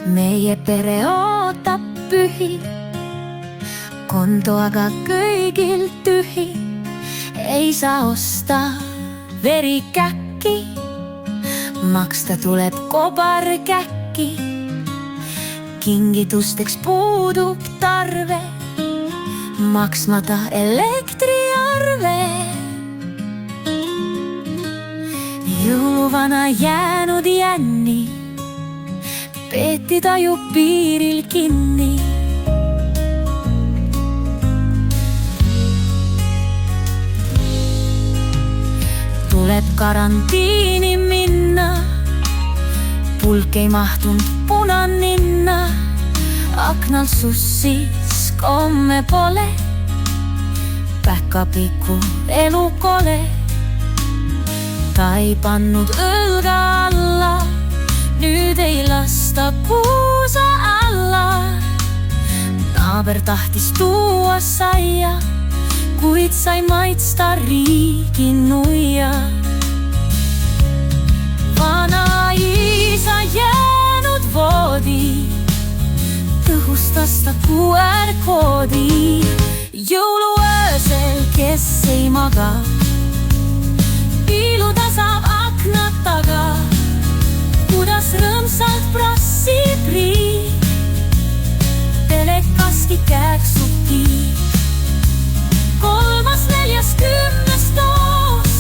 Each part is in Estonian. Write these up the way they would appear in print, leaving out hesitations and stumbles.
Meie pere ootab pühi, konto aga kõigil tühi. Ei saa osta verikäkki, maksta tuleb kobarkäkki. Kingitusteks puudub tarve, maksmata elektriarve. Jõuluvana jäänud jänni peeti taju piiril kinni. Tuleb karantiini minna, pulk ei mahtunud punaninna. Aknal sussis komme pole, päkapiku elu kole. Ta ei pannud õlga alla, nüüd ei lasta puusa alla. Naaber tahtis tuua saia, kuid sai maitsta riigi nuia. Vanaisa jäänud voodi, tõhustas ta QR-koodi. Jõuluöösel, kes ei maga, piiluda saab akna taga. Kuidas rõõmsalt prassib riik, telekaski kääksubki. 3.–4. doos,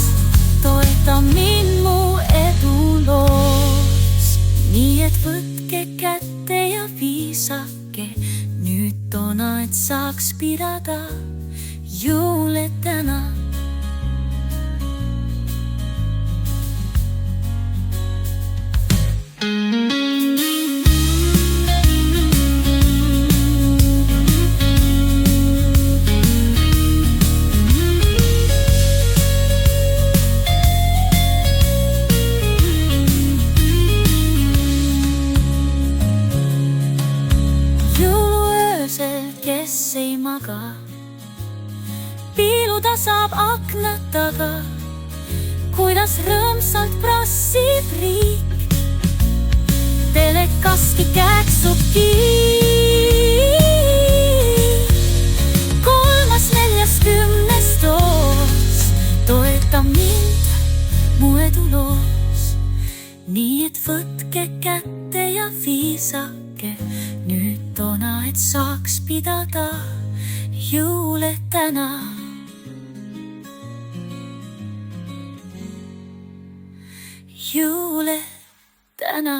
toeta mind mu eduloos. Nii et võtke kätte ja viisake, nüüd toona, et saaks pidada jõule täna. Kes ei maga, piiluda saab akna taga. Kuidas rõõmsalt prassib riik, telekaski kääksubki. 3.–4. doos, toeta mind mu eduloos. Nii et võtke kätte ja viisake, nüüd toona, et saaks pidada jõule täna. Jõule täna.